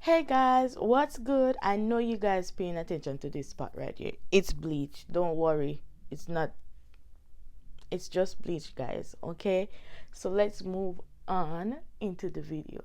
Hey guys, what's good? I know you guys paying attention to this spot right here. It's bleach. Don't worry. It's not, it's just bleach, guys. Okay? So let's move on into the video.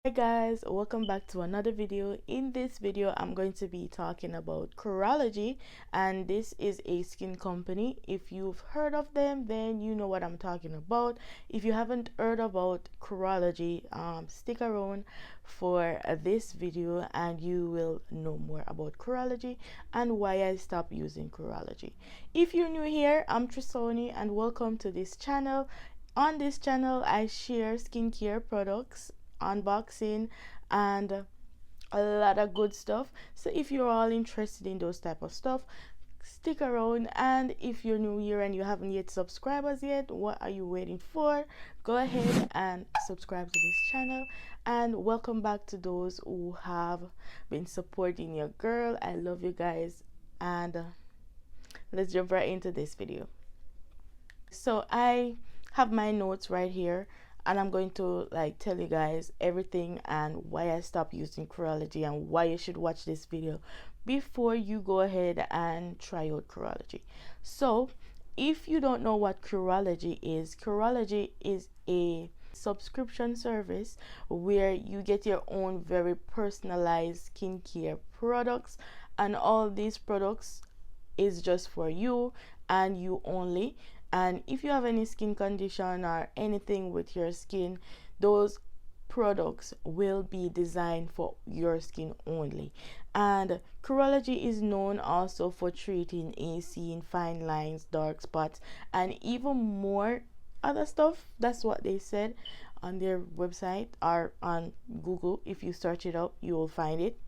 Hi guys, welcome back to another video. In this video I'm going to be talking about Curology, and this is a skin company. If you've heard of them, then you know what I'm talking about. If you haven't heard about Curology, stick around for this video and you will know more about Curology and why I stopped using Curology. If you're new here, I'm Trisoni and welcome to this channel. On this channel I share skincare products, unboxing, and a lot of good stuff. So if you're all interested in those type of stuff, stick around. And if you're new here and you haven't yet subscribed as yet, what are you waiting for? Go ahead and subscribe to this channel. And welcome back to those who have been supporting your girl. I love you guys. And let's jump right into this video. So I have my notes right here, and I'm going to tell you guys everything and why I stopped using Curology and why you should watch this video before you go ahead and try out Curology. So if you don't know what Curology is a subscription service where you get your own very personalized skincare products, and all these products is just for you and you only. And if you have any skin condition or anything with your skin, those products will be designed for your skin only. And Curology is known also for treating acne, fine lines, dark spots, and even more other stuff. That's what they said on their website or on Google. If you search it up, you will find it.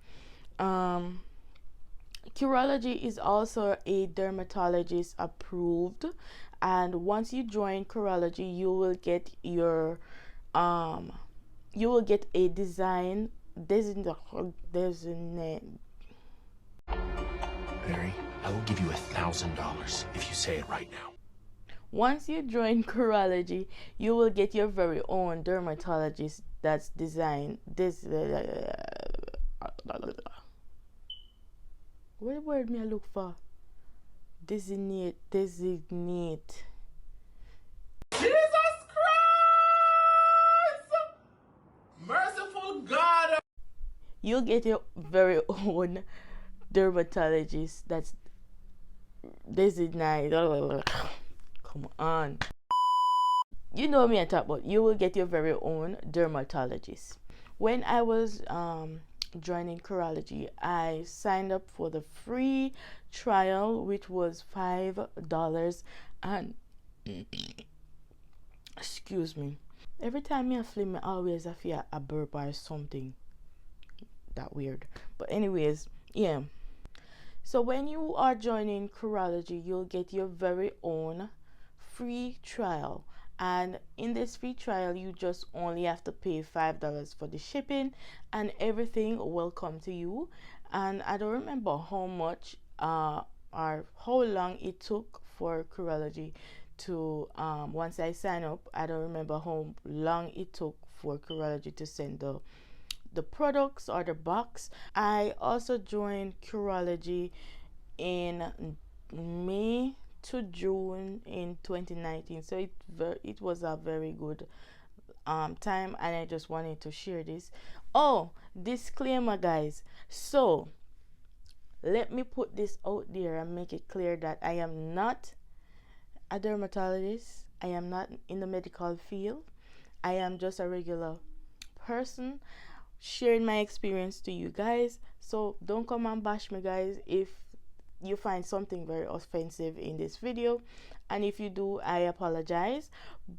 Curology is also a dermatologist approved, and once you join Curology, you will get your a design designate. Barry, I will give you $1,000 if you say it right now. Once you join Curology, you will get your very own dermatologist that's designed this. What word me I look for? Designate. Jesus Christ! Merciful God! You'll get your very own dermatologist that's designated. Come on. You know me I talk about. You will get your very own dermatologist. When I was joining Curology, I signed up for the free trial, which was $5. And excuse me, every time I film, I always feel a burp or something that weird. But anyways, yeah. So when you are joining Curology, you'll get your very own free trial. And in this free trial, you just only have to pay $5 for the shipping, and everything will come to you. And I don't remember how much or how long it took for Curology to once I sign up. I don't remember how long it took for Curology to send the products or the box. I also joined Curology in May to June in 2019, so it was a very good time, and I just wanted to share this. Oh, disclaimer guys, so let me put this out there and make it clear that I am not a dermatologist. I am not in the medical field. I am just a regular person sharing my experience to you guys. So don't come and bash me, guys, if you find something very offensive in this video, and if you do, I apologize,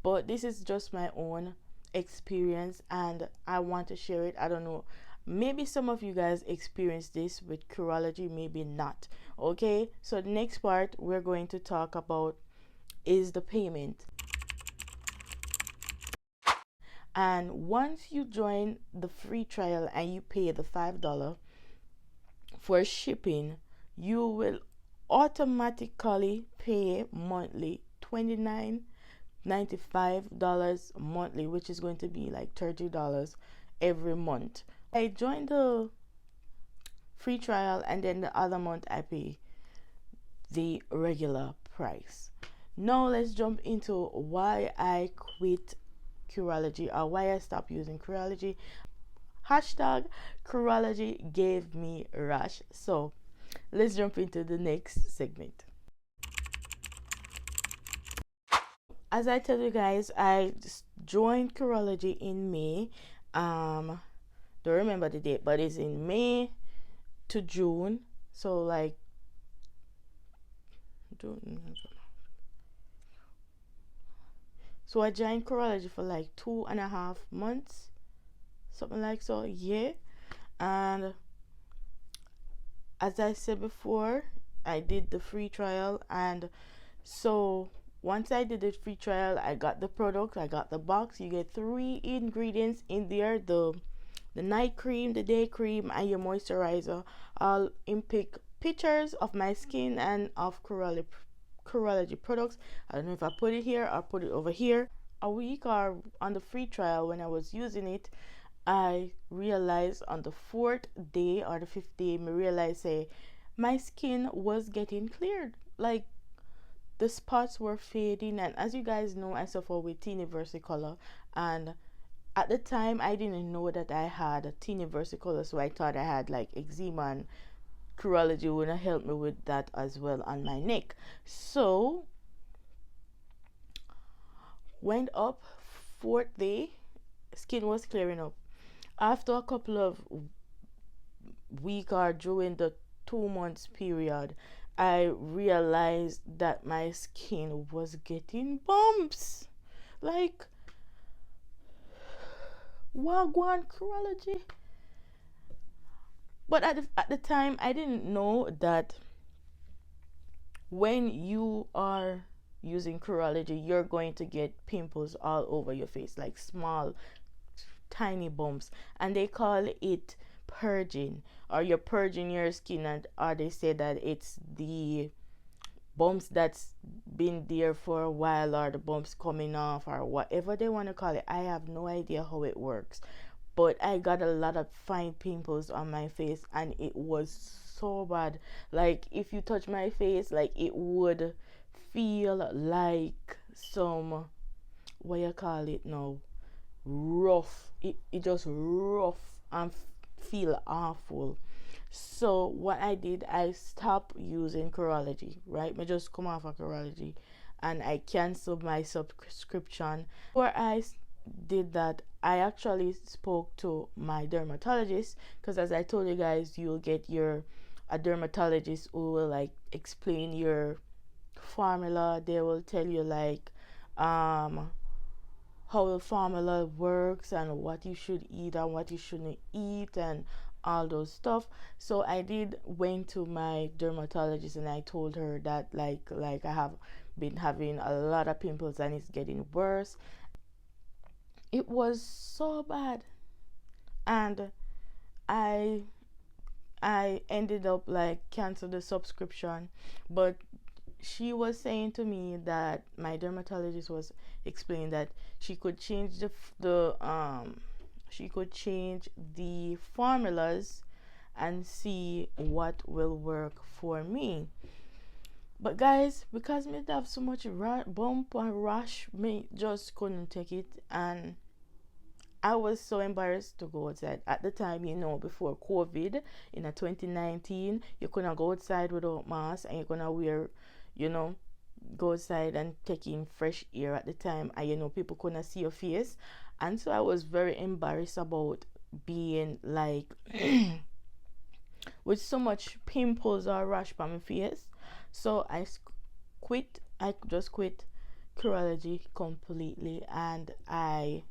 but this is just my own experience and I want to share it. I don't know, maybe some of you guys experience this with Curology, maybe not. Okay, so the next part we're going to talk about is the payment. And once you join the free trial and you pay the $5 for shipping, you will automatically pay monthly $29.95 monthly, which is going to be like $30 every month. I joined the free trial, and then the other month I pay the regular price. Now let's jump into why I quit Curology, or why I stopped using Curology. Hashtag Curology gave me rash. So let's jump into the next segment. As I tell you guys, I joined Curology in May. Don't remember the date, but it's in May to June. So like June. So I joined Curology for like 2.5 months, something like so, yeah. And as I said before, I did the free trial, and so once I did the free trial, I got the product, I got the box. You get 3 ingredients in there: the night cream, the day cream, and your moisturizer. I'll pick pictures of my skin and of Curology products. I don't know if I put it here or put it over here. A week or on the free trial, when I was using it, I realized on the 4th day or the 5th day, I realized say my skin was getting cleared. Like the spots were fading, and as you guys know, I suffer with teeny versicolor, and at the time I didn't know that I had a teeny versicolor, so I thought I had like eczema, and Curology would help me with that as well on my neck. So went up, 4th day, skin was clearing up. After a couple of week or during the 2 months period, I realized that my skin was getting bumps. Like, wagwan Curology. But at the time, I didn't know that when you are using Curology, you're going to get pimples all over your face, like small tiny bumps, and they call it purging, or you're purging your skin, and or they say that it's the bumps that's been there for a while, or the bumps coming off, or whatever they want to call it. I have no idea how it works, but I got a lot of fine pimples on my face, and it was so bad. Like if you touch my face, like it would feel like some, what you call it now, rough. It just rough and feel awful. So what I did, I stopped using Curology, right? I just come off of Curology, and I canceled my subscription. Before I did that, I actually spoke to my dermatologist, because as I told you guys, you'll get a dermatologist who will like explain your formula. They will tell you like how the formula works, and what you should eat and what you shouldn't eat, and all those stuff. So I did went to my dermatologist, and I told her that like I have been having a lot of pimples, and it's getting worse. It was so bad, and I ended up like cancel the subscription. But she was saying to me that my dermatologist was explaining that she could change she could change the formulas and see what will work for me. But guys, because me have so much bump and rash, me just couldn't take it, and I was so embarrassed to go outside. At the time, you know, before COVID, in 2019, you couldn't go outside without mask, and you're gonna wear, you know, go outside and take in fresh air at the time, and you know, people couldn't see your face. And so I was very embarrassed about being like with so much pimples or rash on my face. So I just quit Curology completely, and I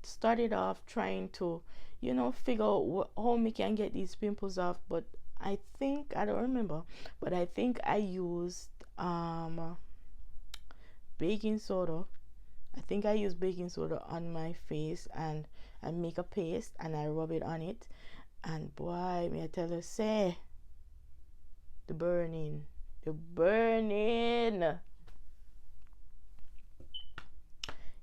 started off trying to, you know, figure out how me can get these pimples off. But I think, I don't remember, but I think I used baking soda. I think I used baking soda on my face, and I make a paste, and I rub it on it, and boy, may I tell you, say the burning.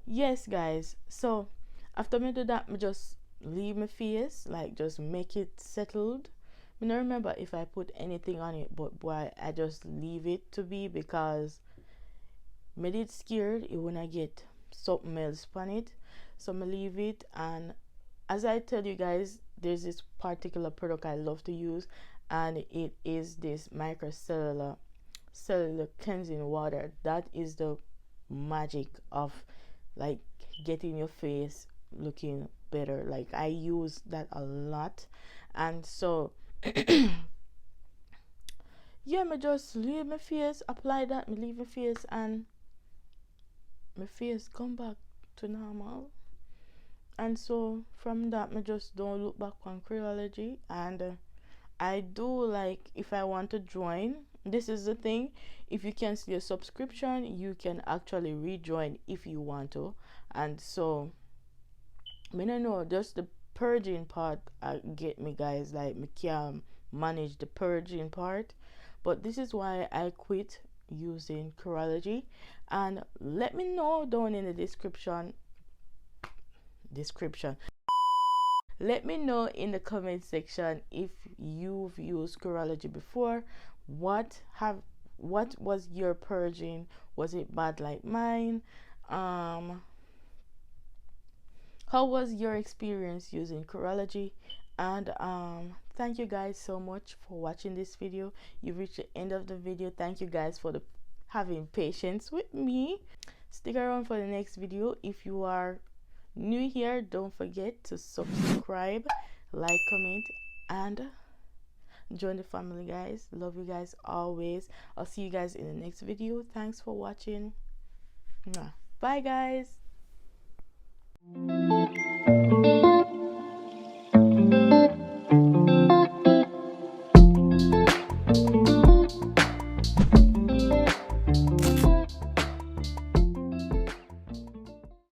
Yes guys, so after me do that, me just leave my face, like just make it settled. I don't remember if I put anything on it, but boy, I just leave it to be because me did scared it when I get something else on it. So I leave it, and as I tell you guys, there's this particular product I love to use, and it is this microcellular cellular cleansing water. That is the magic of like getting your face looking better. Like I use that a lot, and so yeah, me just leave my face, apply that, me leave my face, and my face come back to normal. And so from that, me just don't look back on Curology. And I do, like, if I want to join, this is the thing, if you cancel your subscription, you can actually rejoin if you want to. And so me no know, just the purging part get me, guys. Like me can't manage the purging part, but this is why I quit using Curology. And let me know down in the description let me know in the comment section if you've used Curology before. What was your purging? Was it bad like mine? How was your experience using Curology? And thank you guys so much for watching this video. You've reached the end of the video. Thank you guys for the having patience with me. Stick around for the next video. If you are new here, don't forget to subscribe, like, comment, and join the family, guys. Love you guys always. I'll see you guys in the next video. Thanks for watching. Bye, guys.